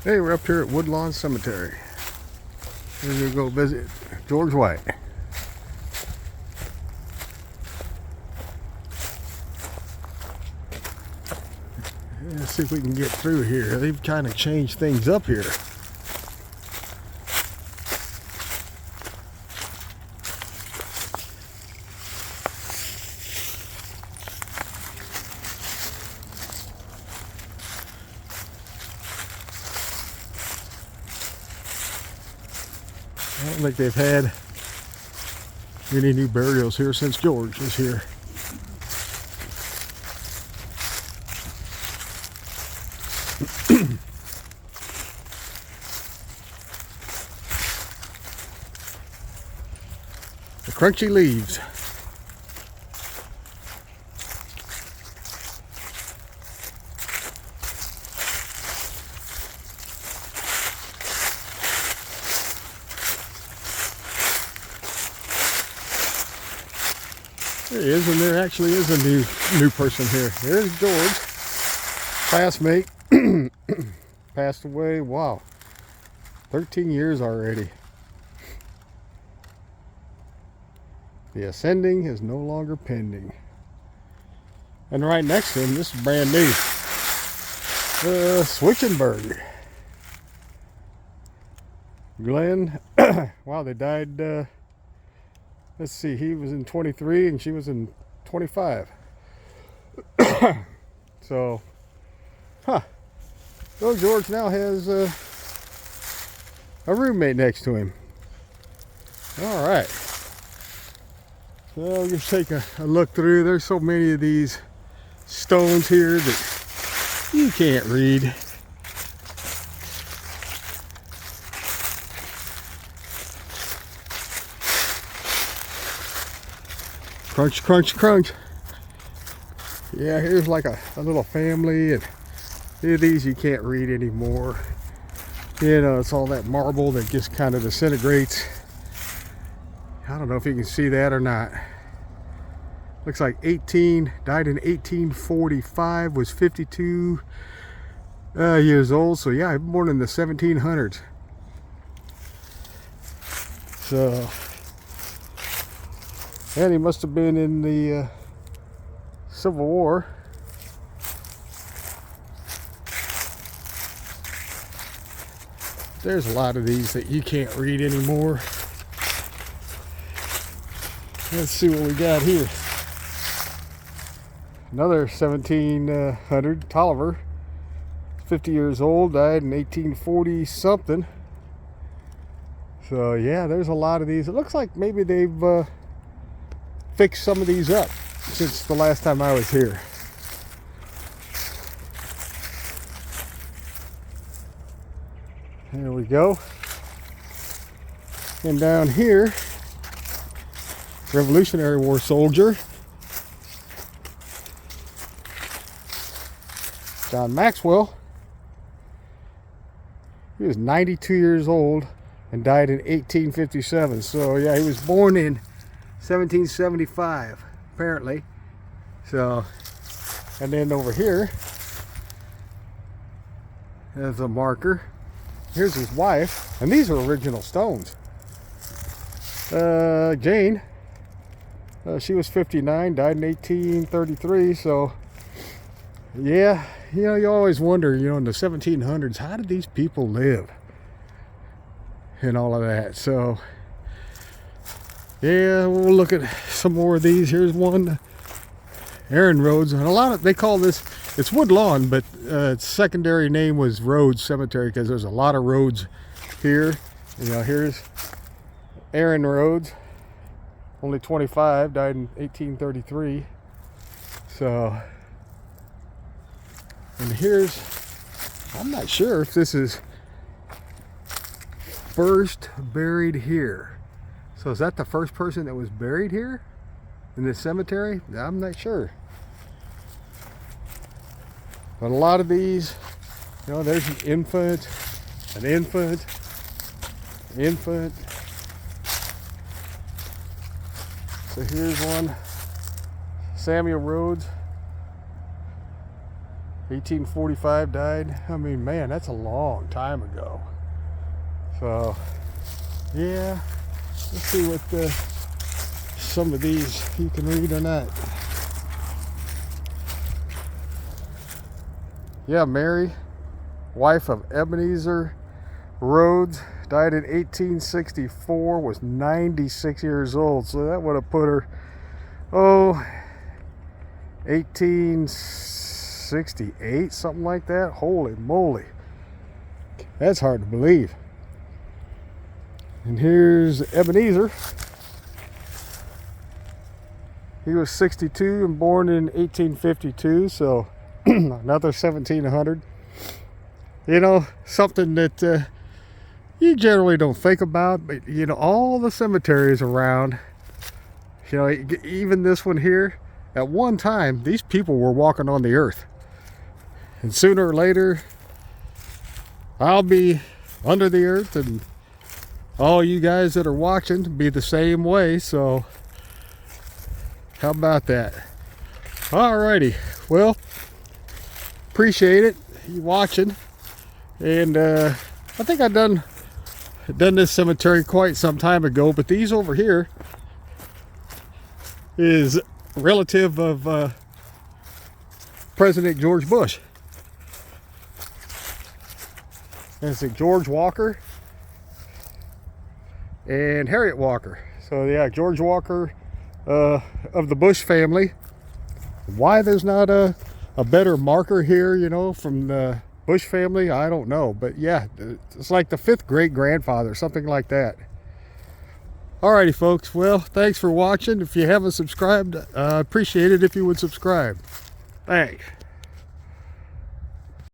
Hey, we're up here at Woodland Cemetery. We're going to go visit George White. Let's see if we can get through here. They've kind of changed things up here. I don't think they've had any new burials here since George was here. The crunchy leaves. There he is, and there actually is a new person here. There's George, classmate, passed away. Wow, 13 years already. The ascending is no longer pending. And right next to him, this is brand new. Switchenberg. Glenn. Wow, they died. Let's see, he was in 23 and she was in 25. So, so George now has a roommate next to him. All right. So we'll just take a look through. There's so many of these stones here that you can't read. Crunch, crunch, crunch. Yeah, here's like a little family, and these you can't read anymore. You know, it's all that marble that just kind of disintegrates. I don't know if you can see that or not. Looks like died in 1845, was 52 years old. So yeah, born in the 1700s. So, and he must have been in the Civil War. There's a lot of these that you can't read anymore. Let's see what we got here. Another 1700 Tolliver, 50 years old, died in 1840 something. So yeah, there's a lot of these. It looks like maybe they've fixed some of these up since the last time I was here. There we go. And down here, Revolutionary War soldier John Maxwell. He was 92 years old and died in 1857. So yeah, he was born in 1775 apparently. So, and then over here there's a marker. Here's his wife, and these are original stones. Jane, she was 59, died in 1833. So yeah, you know, you always wonder, you know, in the 1700s, how did these people live and all of that. So yeah, we'll look at some more of these. Here's one, Aaron Rhodes, and a lot of, they call this, it's Woodlawn, but its secondary name was Rhodes Cemetery because there's a lot of roads here. You know, here's Aaron Rhodes, only 25, died in 1833. So, and here's, I'm not sure if this is first buried here. So is that the first person that was buried here in this cemetery? I'm not sure. But a lot of these, you know, there's an infant, an infant, infant. So here's one, Samuel Rhodes. 1845 died. I mean, man, that's a long time ago. So, yeah, let's see what some of these you can read or not. Yeah, Mary, wife of Ebenezer Rhodes, died in 1864, was 96 years old. So that would have put her, 1868, something like that. Holy moly. That's hard to believe. And here's Ebenezer. He was 62 and born in 1852, so another 1700. You know, something that you generally don't think about, but you know, all the cemeteries around, you know, even this one here, at one time, these people were walking on the earth. And sooner or later, I'll be under the earth, and all you guys that are watching be the same way. So how about that? Alrighty, well, appreciate it, you watching. And I think I've done this cemetery quite some time ago, but these over here is relative of President George Bush. And it's George Walker and Harriet Walker. So yeah, George Walker of the Bush family. Why there's not a better marker here, you know, from the Bush family, I don't know. But yeah, it's like the 5th great-grandfather, something like that. Alrighty, folks. Well, thanks for watching. If you haven't subscribed, I appreciate it if you would subscribe. Thanks.